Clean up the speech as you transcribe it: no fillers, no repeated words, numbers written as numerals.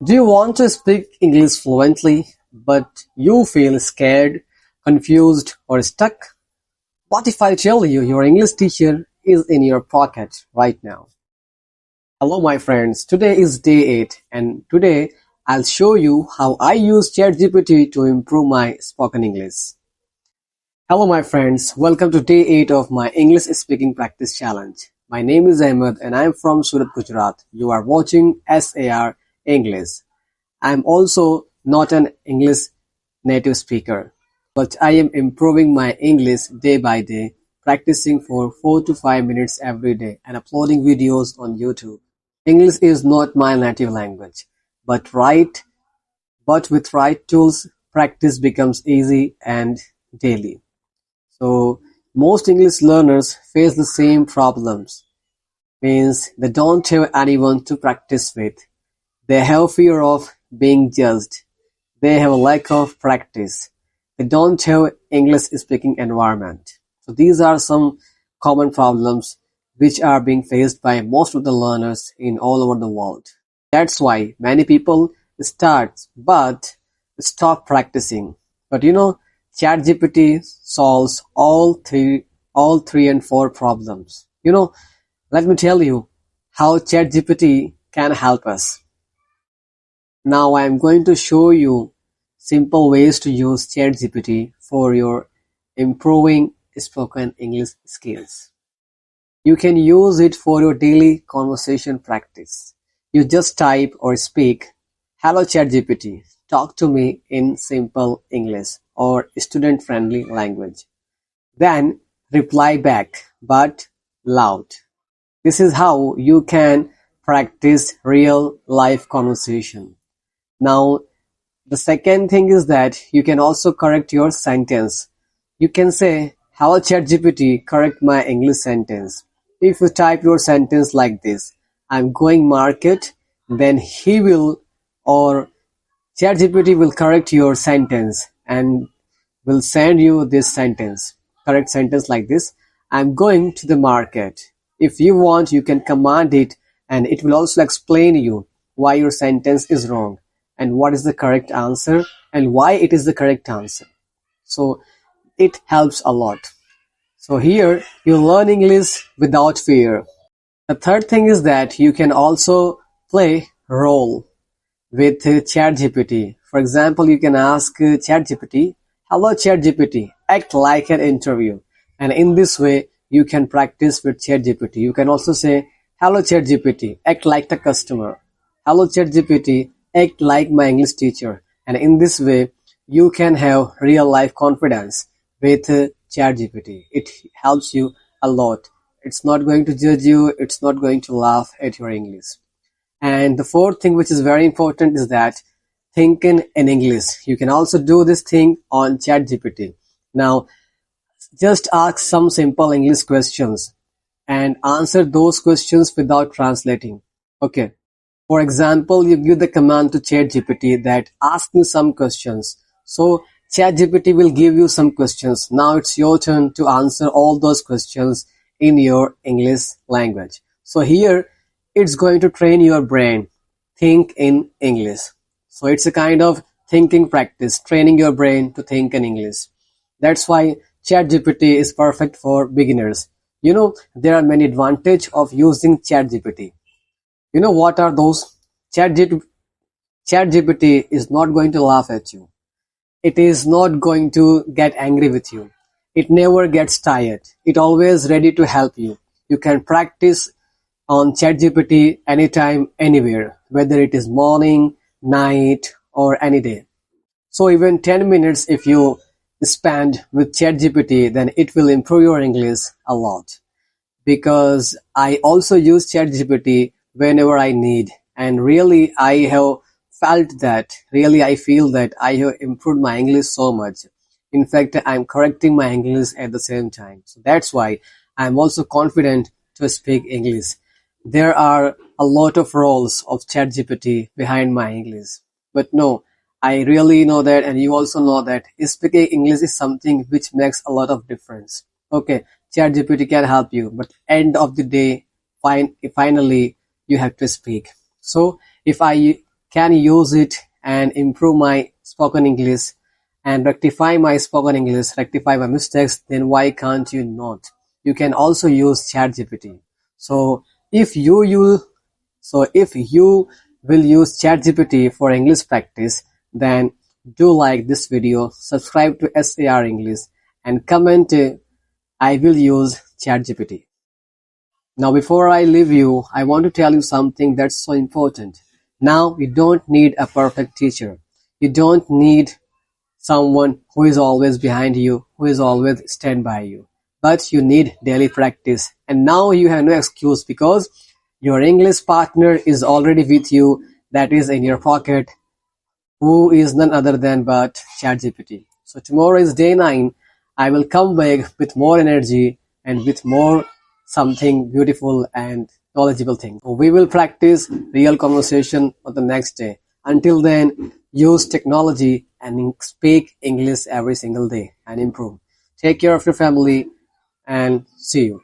Do you want to speak English fluently, but you feel scared, confused, or stuck? What if I tell you your English teacher is in your pocket right now? Hello, my friends. Today is day 8, and today I'll show you how I use ChatGPT to improve my spoken English. Hello, my friends. Welcome to day 8 of my English speaking practice challenge. My name is Ahmed, and I'm from Surat, Gujarat. You are watching SAR English. I'm also not an English native speaker, but I am improving my English day by day, practicing for 4 to 5 minutes every day and uploading videos on YouTube. English is not my native language, but with right tools, practice becomes easy and daily. So most English learners face the same problems, means they don't have anyone to practice with. They have fear of being judged. They have a lack of practice. They don't have English speaking environment. So these are some common problems which are being faced by most of the learners in all over the world. That's why many people start but stop practicing. But ChatGPT solves all three and four problems. Let me tell you how ChatGPT can help us. Now I am going to show you simple ways to use ChatGPT for your improving spoken English skills. You can use it for your daily conversation practice. You just type or speak, "Hello ChatGPT, talk to me in simple English or student-friendly language." Then reply back, but loud. This is how you can practice real life conversation. Now, the second thing is that you can also correct your sentence. You can say, "Hello ChatGPT, correct my English sentence." If you type your sentence like this, "I'm going market," then he will or ChatGPT will correct your sentence and will send you this sentence. Correct sentence like this, "I'm going to the market." If you want, you can command it and it will also explain you why your sentence is wrong and what is the correct answer and why it is the correct answer. So it helps a lot. So here you learn English without fear. The third thing is that you can also play role with ChatGPT. For example, you can ask ChatGPT, "Hello ChatGPT, act like an interview." And in this way, you can practice with ChatGPT. You can also say, "Hello ChatGPT, act like the customer." "Hello ChatGPT, act like my English teacher." And in this way, you can have real life confidence with ChatGPT. It helps you a lot. It's not going to judge you. It's not going to laugh at your English. And the fourth thing, which is very important, is that thinking in English. You can also do this thing on ChatGPT. Now, just ask some simple English questions and answer those questions without translating. Okay. For example, you give the command to ChatGPT that ask me some questions. So ChatGPT will give you some questions. Now it's your turn to answer all those questions in your English language. So here it's going to train your brain. Think in English. So it's a kind of thinking practice, training your brain to think in English. That's why ChatGPT is perfect for beginners. There are many advantages of using ChatGPT. You know what are those? ChatGPT is not going to laugh at you. It is not going to get angry with you. It never gets tired. It always ready to help you. You can practice on ChatGPT anytime, anywhere, whether it is morning, night, or any day. So even 10 minutes if you spend with ChatGPT, then it will improve your English a lot. Because I also use ChatGPT whenever I need, and really I have I feel that I have improved my English so much. In fact, I'm correcting my English at the same time. So that's why I'm also confident to speak English. There are a lot of roles of ChatGPT behind my English. But no, I really know that, and you also know that speaking English is something which makes a lot of difference. Okay, ChatGPT can help you, but end of the day, finally, you have to speak. So if I can use it and improve my spoken English and rectify my spoken English, rectify my mistakes, then why can't you not? You can also use ChatGPT. So if you use if you will use ChatGPT for English practice, then do like this video, subscribe to SAR English, and comment I will use ChatGPT. Now before I leave you, I want to tell you something that's so important. Now you don't need a perfect teacher. You don't need someone who is always behind you, who is always stand by you. But you need daily practice. And now you have no excuse because your English partner is already with you, that is in your pocket, who is none other than but ChatGPT. So tomorrow is day 9. I will come back with more energy and with more something beautiful and knowledgeable thing. We will practice real conversation on the next day. Until then, use technology and speak English every single day and improve. Take care of your family and see you.